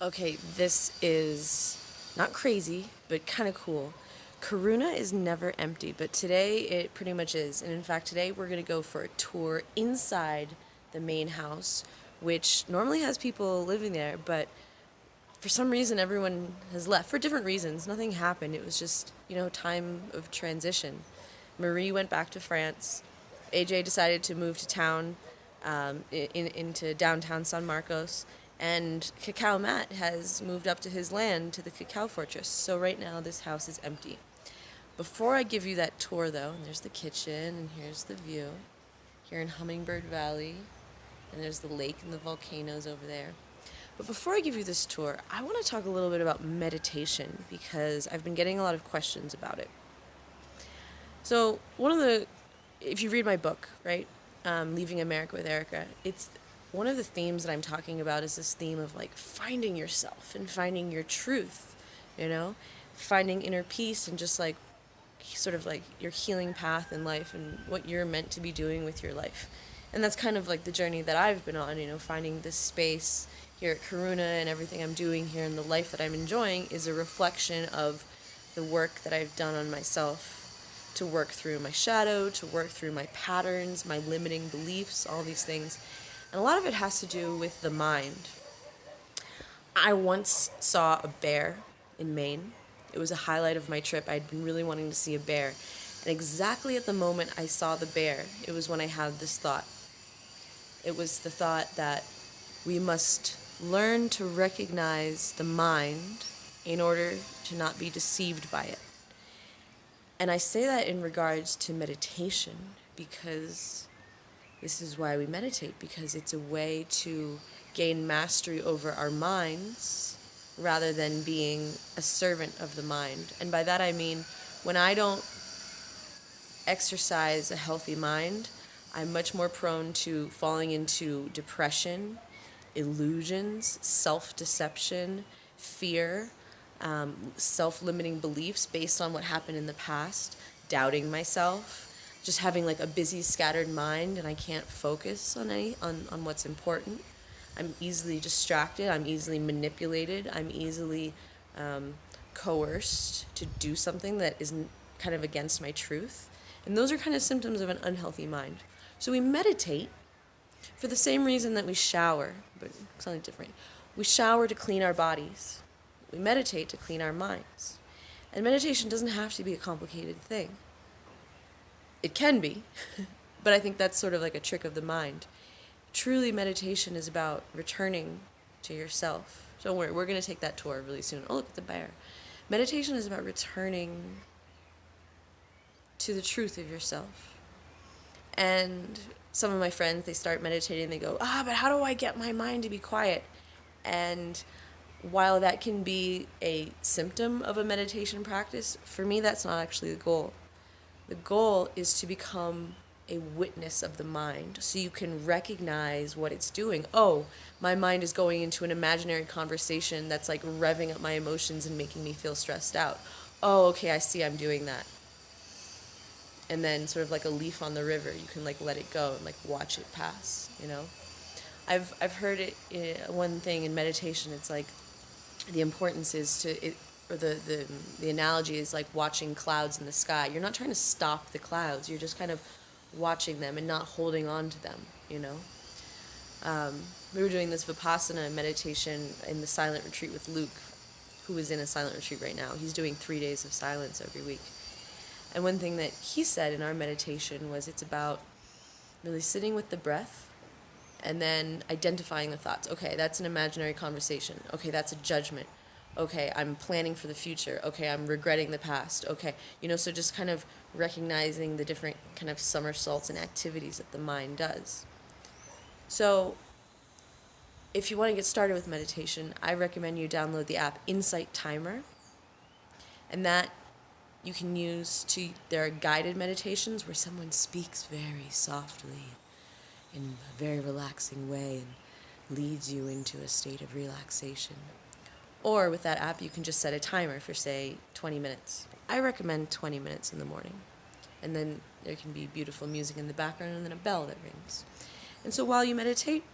Okay, this is not crazy, but kind of cool. Karuna is never empty, but today it pretty much is. And in fact, today we're going to go for a tour inside the main house, which normally has people living there, but for some reason everyone has left for different reasons. Nothing happened. It was just, time of transition. Marie went back to France. AJ decided to move to town, into downtown San Marcos. And Cacao Matt has moved up to his land to the Cacao Fortress. So right now this house is empty. Before I give you that tour, though, and there's the kitchen, and here's the view, here in Hummingbird Valley, and there's the lake and the volcanoes over there. But before I give you this tour, I want to talk a little bit about meditation because I've been getting a lot of questions about it. So, if you read my book, right, Leaving America with Erica, it's one of the themes that I'm talking about is this theme of like finding yourself and finding your truth, you know, finding inner peace and just like sort of like your healing path in life and what you're meant to be doing with your life. And that's kind of like the journey that I've been on, finding this space here at Karuna, and everything I'm doing here and the life that I'm enjoying is a reflection of the work that I've done on myself to work through my shadow, to work through my patterns, my limiting beliefs, all these things. And a lot of it has to do with the mind. I once saw a bear in Maine. It was a highlight of my trip. I'd been really wanting to see a bear. And exactly at the moment I saw the bear, it was when I had this thought. It was the thought that we must learn to recognize the mind in order to not be deceived by it. And I say that in regards to meditation because this is why we meditate, because it's a way to gain mastery over our minds rather than being a servant of the mind. And by that I mean, when I don't exercise a healthy mind, I'm much more prone to falling into depression, illusions, self-deception, fear, self-limiting beliefs based on what happened in the past, doubting myself, just having like a busy, scattered mind, and I can't focus on what's important. I'm easily distracted. I'm easily manipulated. I'm easily coerced to do something that isn't kind of against my truth. And those are kind of symptoms of an unhealthy mind. So we meditate for the same reason that we shower, but something different. We shower to clean our bodies. We meditate to clean our minds. And meditation doesn't have to be a complicated thing. It can be, but I think that's sort of like a trick of the mind. Truly, meditation is about returning to yourself. Don't worry, we're going to take that tour really soon. Oh, look at the bear. Meditation is about returning to the truth of yourself. And some of my friends, they start meditating, they go, but how do I get my mind to be quiet? And while that can be a symptom of a meditation practice, for me, that's not actually the goal. The goal is to become a witness of the mind so you can recognize what it's doing. Oh, my mind is going into an imaginary conversation that's like revving up my emotions and making me feel stressed out. Oh, okay, I see I'm doing that. And then sort of like a leaf on the river, you can like let it go and like watch it pass, I've heard it, one thing in meditation, it's like the importance is to it, or the analogy is like watching clouds in the sky. You're not trying to stop the clouds. You're just kind of watching them and not holding on to them. We were doing this Vipassana meditation in the silent retreat with Luke, who is in a silent retreat right now. He's doing 3 days of silence every week. And one thing that he said in our meditation was it's about really sitting with the breath and then identifying the thoughts. Okay, that's an imaginary conversation. Okay, that's a judgment. Okay, I'm planning for the future. Okay, I'm regretting the past. Okay, so just kind of recognizing the different kind of somersaults and activities that the mind does. So if you want to get started with meditation, I recommend you download the app Insight Timer. And that you can use there are guided meditations where someone speaks very softly in a very relaxing way and leads you into a state of relaxation. Or with that app, you can just set a timer for, say, 20 minutes. I recommend 20 minutes in the morning. And then there can be beautiful music in the background and then a bell that rings. And so while you meditate,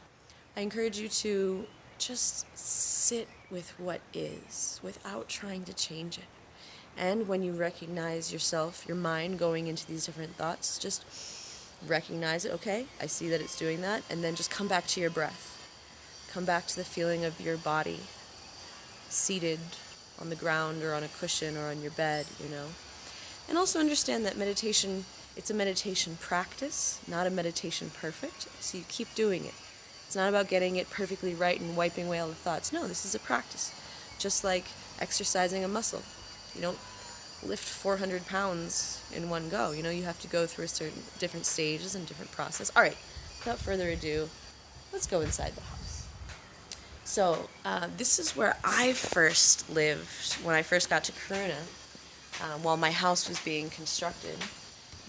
I encourage you to just sit with what is without trying to change it. And when you recognize yourself, your mind going into these different thoughts, just recognize it. Okay, I see that it's doing that. And then just come back to your breath. Come back to the feeling of your body seated on the ground or on a cushion or on your bed, And also understand that meditation, it's a meditation practice, not a meditation perfect. So you keep doing it. It's not about getting it perfectly right and wiping away all the thoughts. No, this is a practice. Just like exercising a muscle. You don't lift 400 pounds in one go. You have to go through certain different stages and different process. All right, without further ado, let's go inside the house. So this is where I first lived when I first got to Karuna, while my house was being constructed.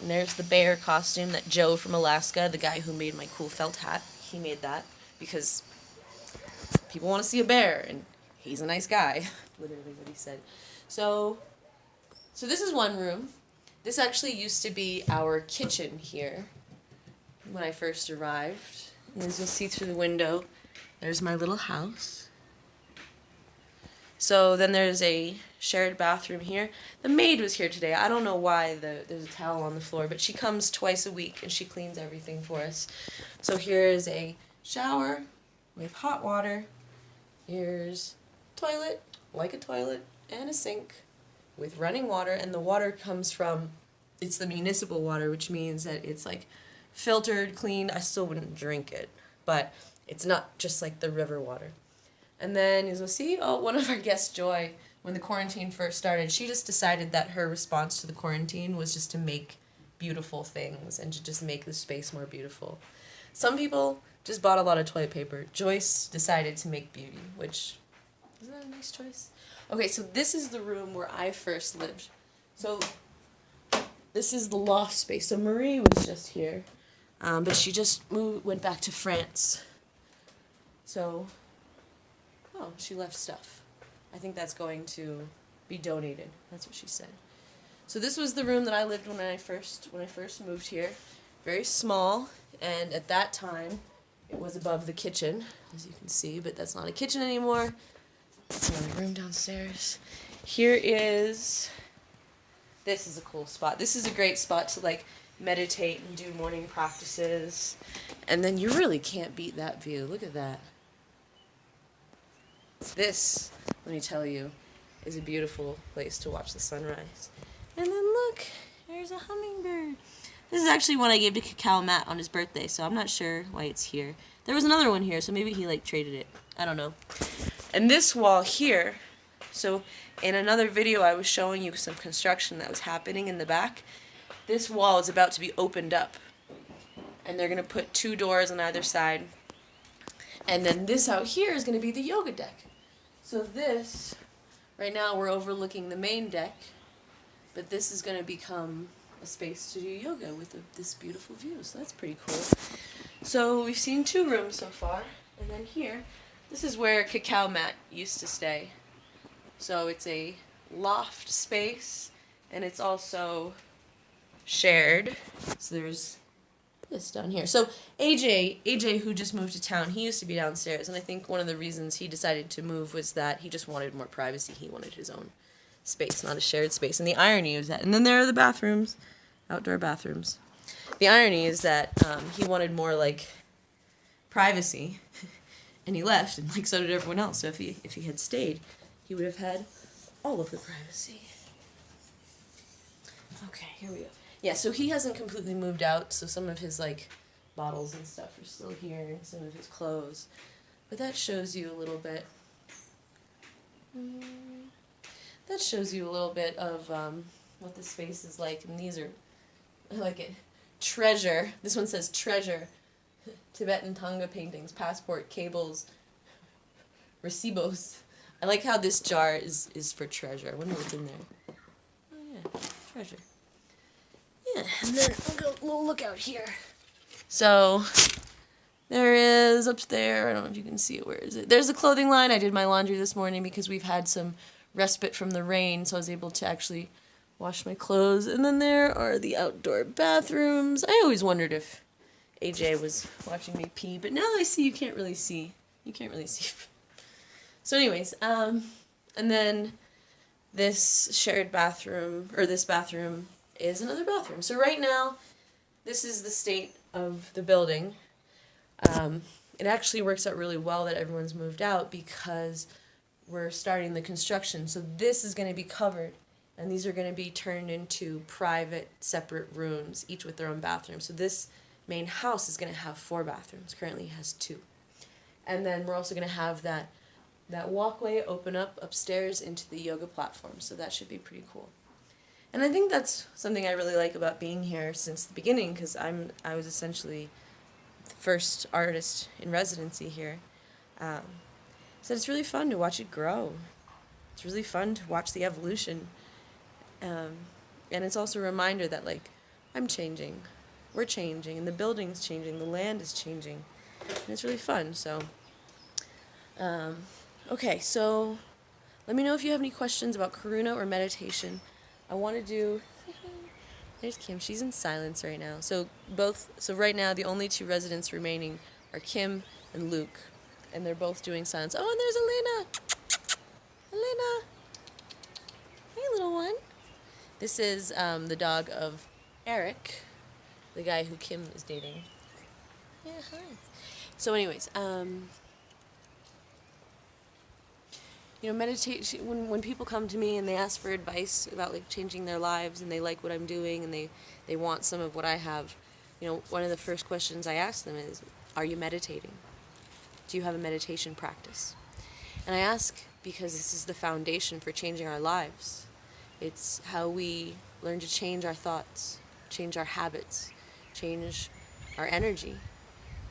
And there's the bear costume that Joe from Alaska, the guy who made my cool felt hat, he made that because people want to see a bear, and he's a nice guy, literally what he said. So this is one room. This actually used to be our kitchen here when I first arrived. And as you'll see through the window, there's my little house. So then there's a shared bathroom here. The maid was here today. I don't know why there's a towel on the floor, but she comes twice a week and she cleans everything for us. So here is a shower with hot water. Here's a toilet, like a toilet, and a sink with running water. And the water comes from, it's the municipal water, which means that it's like filtered, cleaned. I still wouldn't drink it, but it's not just like the river water. And then, as you'll see, one of our guests, Joy, when the quarantine first started, she just decided that her response to the quarantine was just to make beautiful things and to just make the space more beautiful. Some people just bought a lot of toilet paper. Joyce decided to make beauty, which, isn't that a nice choice? Okay, so this is the room where I first lived. So this is the loft space. So Marie was just here, but she just went back to France. So, she left stuff. I think that's going to be donated. That's what she said. So this was the room that I lived when I first moved here. Very small, and at that time, it was above the kitchen, as you can see, but that's not a kitchen anymore. That's another room downstairs. This is a cool spot. This is a great spot to meditate and do morning practices. And then you really can't beat that view. Look at that. This, let me tell you, is a beautiful place to watch the sunrise. And then look, there's a hummingbird. This is actually one I gave to Cacao Matt on his birthday, so I'm not sure why it's here. There was another one here, so maybe he traded it. I don't know. And this wall here, so in another video I was showing you some construction that was happening in the back. This wall is about to be opened up. And they're going to put 2 doors on either side. And then this out here is going to be the yoga deck. So this, right now we're overlooking the main deck, but this is going to become a space to do yoga with this beautiful view. So that's pretty cool. So we've seen 2 rooms so far. And then here, this is where Cacao Matt used to stay. So it's a loft space, and it's also shared. So there's this down here. So AJ, who just moved to town, he used to be downstairs, and I think one of the reasons he decided to move was that he just wanted more privacy. He wanted his own space, not a shared space. And the irony is that, and then there are the bathrooms, outdoor bathrooms. The irony is that he wanted more privacy, and he left, and so did everyone else. So if he had stayed, he would have had all of the privacy. Okay, here we go. Yeah, so he hasn't completely moved out, so some of his, bottles and stuff are still here, and some of his clothes. But that shows you a little bit. That shows you a little bit of what the space is like, and these are, I like it, treasure. This one says treasure. Tibetan Tonga paintings, passport, cables, recibos. I like how this jar is for treasure. I wonder what's in there. Oh yeah, treasure. Yeah, and then we'll look out here. So, there is up there, I don't know if you can see it, where is it? There's the clothing line. I did my laundry this morning because we've had some respite from the rain, so I was able to actually wash my clothes. And then there are the outdoor bathrooms. I always wondered if AJ was watching me pee, but now I see you can't really see. You can't really see So anyways, and then this shared bathroom, or this bathroom, is another bathroom. So right now, this is the state of the building. It actually works out really well that everyone's moved out because we're starting the construction. So this is going to be covered, and these are going to be turned into private, separate rooms, each with their own bathroom. So this main house is going to have 4 bathrooms. Currently it has 2. And then we're also going to have that walkway open up upstairs into the yoga platform. So that should be pretty cool. And I think that's something I really like about being here since the beginning, because I was essentially the first artist in residency here. So it's really fun to watch it grow. It's really fun to watch the evolution. And it's also a reminder that, like, I'm changing, we're changing, and the building's changing, the land is changing. And it's really fun, so. Okay, so let me know if you have any questions about Karuna or meditation. I want to do... There's Kim. She's in silence right now. So right now the only 2 residents remaining are Kim and Luke, and they're both doing silence. Oh, and there's Elena. Elena. Hey, little one. This is the dog of Eric, the guy who Kim is dating. Yeah, hi. So anyways, meditation, when people come to me and they ask for advice about, like, changing their lives, and they like what I'm doing, and they want some of what I have, one of the first questions I ask them is, are you meditating? Do you have a meditation practice? And I ask because this is the foundation for changing our lives. It's how we learn to change our thoughts, change our habits, change our energy.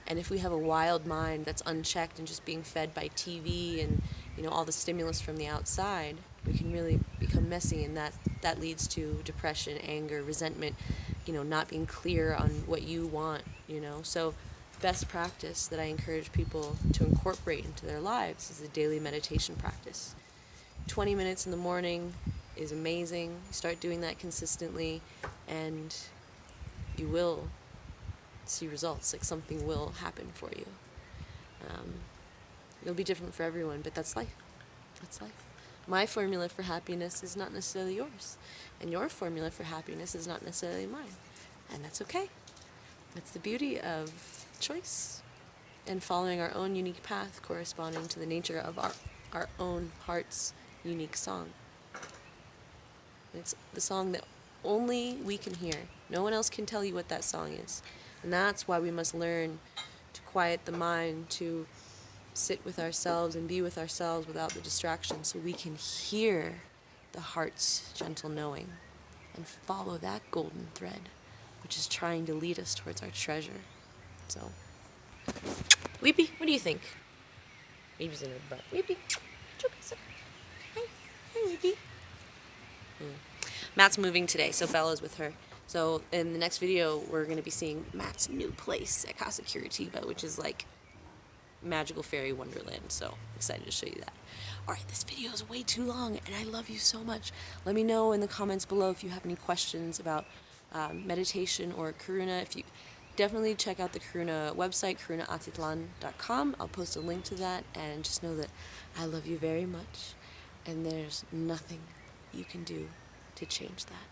And if we have a wild mind that's unchecked and just being fed by TV and all the stimulus from the outside, we can really become messy, and that leads to depression, anger, resentment, not being clear on what you want, So best practice that I encourage people to incorporate into their lives is a daily meditation practice. 20 minutes in the morning is amazing. You start doing that consistently, and you will see results. Like, something will happen for you. It'll be different for everyone, but that's life. That's life. My formula for happiness is not necessarily yours, and your formula for happiness is not necessarily mine, and that's okay. That's the beauty of choice and following our own unique path corresponding to the nature of our own heart's unique song. It's the song that only we can hear. No one else can tell you what that song is. And that's why we must learn to quiet the mind, to sit with ourselves and be with ourselves without the distraction, so we can hear the heart's gentle knowing and follow that golden thread, which is trying to lead us towards our treasure. So, Weepy, what do you think? Weepy's in her butt. Weepy, hi, Weepy. Matt's moving today, so Bella's with her. So in the next video, we're going to be seeing Matt's new place at Casa Curativa, which is like magical fairy wonderland. So excited to show you that. Alright, this video is way too long, and I love you so much. Let me know in the comments below if you have any questions about meditation or Karuna. If you definitely check out the Karuna website, karunaatitlan.com. I'll post a link to that, and just know that I love you very much, and there's nothing you can do to change that.